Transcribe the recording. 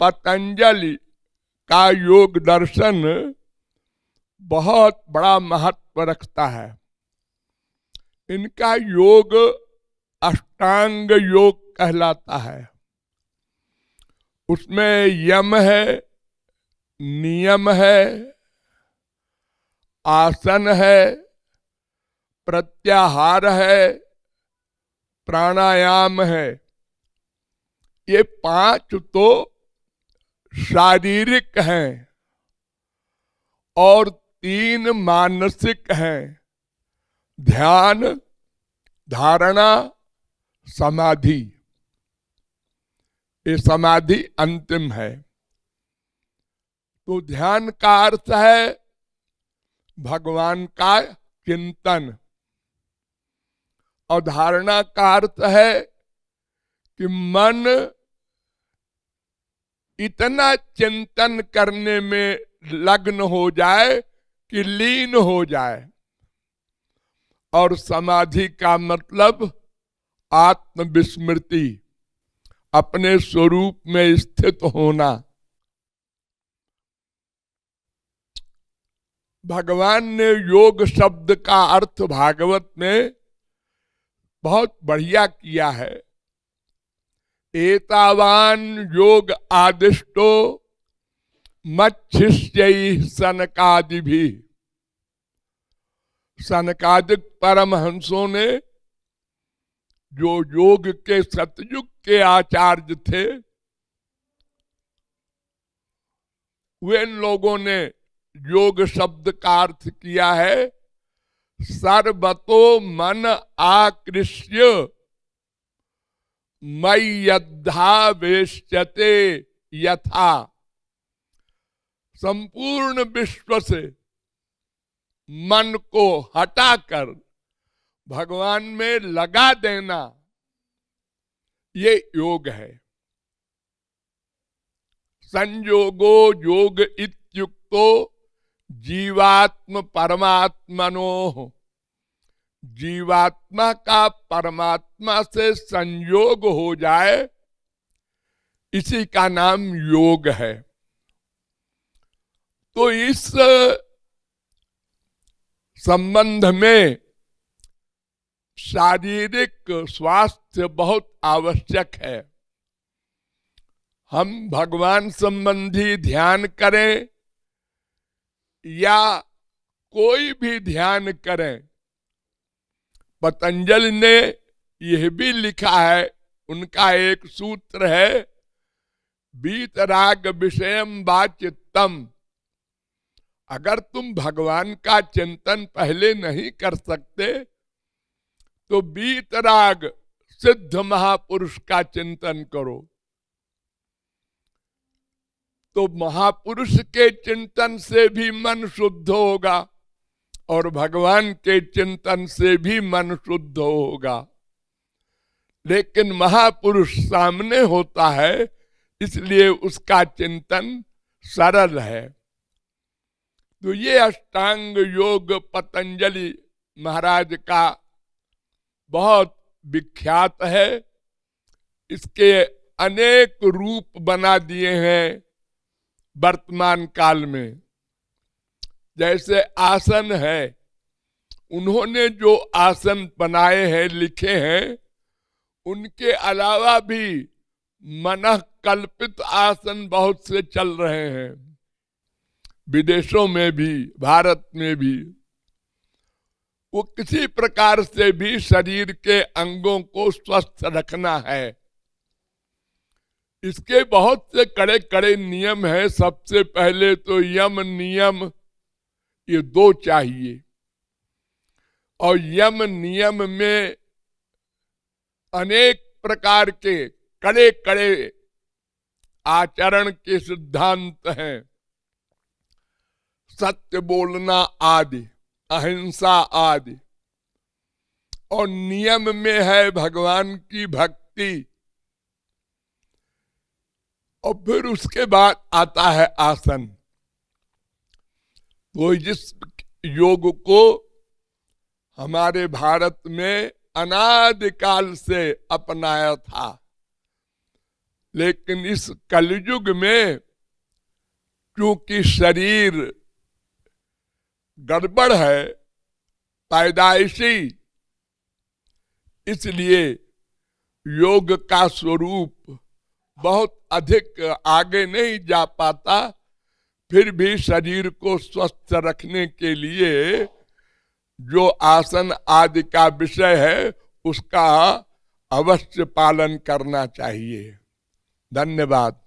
पतंजलि का योग दर्शन बहुत बड़ा महत्व रखता है। इनका योग अष्टांग योग कहलाता है। उसमें यम है, नियम है, आसन है, प्रत्याहार है, प्राणायाम है। ये 5 तो शारीरिक हैं और 3 मानसिक हैं, ध्यान, धारणा, समाधि। ये समाधि अंतिम है। तो ध्यान का अर्थ है भगवान का चिंतन, और धारणा का अर्थ है कि मन इतना चिंतन करने में लग्न हो जाए कि लीन हो जाए। और समाधि का मतलब आत्मविस्मृति, अपने स्वरूप में स्थित होना। भगवान ने योग शब्द का अर्थ भागवत में बहुत बढ़िया किया है। एतावान योग आदिष्टो मच्छिष्यैः सनकादिभिः। सनकादिक परमहंसों ने, जो योग के सतयुग के आचार्य थे, वे लोगों ने योग शब्द का अर्थ किया है सर्वतो मन आकृष्य मय्यध्यावेश्यते यथा। संपूर्ण विश्व से मन को हटाकर भगवान में लगा देना, ये योग है। संयोगो योग इत्युक्तो जीवात्म परमात्मनोः। जीवात्मा का परमात्मा से संयोग हो जाए, इसी का नाम योग है। तो इस संबंध में शारीरिक स्वास्थ्य बहुत आवश्यक है। हम भगवान संबंधी ध्यान करें या कोई भी ध्यान करें, पतंजलि ने यह भी लिखा है, उनका एक सूत्र है, वीतराग विषयम वा चित्तम। अगर तुम भगवान का चिंतन पहले नहीं कर सकते तो वीतराग सिद्ध महापुरुष का चिंतन करो। तो महापुरुष के चिंतन से भी मन शुद्ध होगा और भगवान के चिंतन से भी मन शुद्ध होगा। लेकिन महापुरुष सामने होता है, इसलिए उसका चिंतन सरल है। तो ये अष्टांग योग पतंजलि महाराज का बहुत विख्यात है। इसके अनेक रूप बना दिए हैं वर्तमान काल में। जैसे आसन है, उन्होंने जो आसन बनाए हैं, लिखे हैं, उनके अलावा भी मनः कल्पित आसन बहुत से चल रहे हैं, विदेशों में भी, भारत में भी। वो किसी प्रकार से भी शरीर के अंगों को स्वस्थ रखना है, इसके बहुत से कड़े कड़े नियम हैं। सबसे पहले तो यम नियम, ये 2 चाहिए। और यम नियम में अनेक प्रकार के कड़े कड़े आचरण के सिद्धांत हैं। सत्य बोलना आदि, अहिंसा आदि। और नियम में है भगवान की भक्ति। और फिर उसके बाद आता है आसन। वो जिस योग को हमारे भारत में अनादिकाल से अपनाया था, लेकिन इस कलयुग में क्योंकि शरीर गड़बड़ है, पैदाइशी, इसलिए योग का स्वरूप बहुत अधिक आगे नहीं जा पाता। फिर भी शरीर को स्वस्थ रखने के लिए जो आसन आदि का विषय है उसका अवश्य पालन करना चाहिए। धन्यवाद।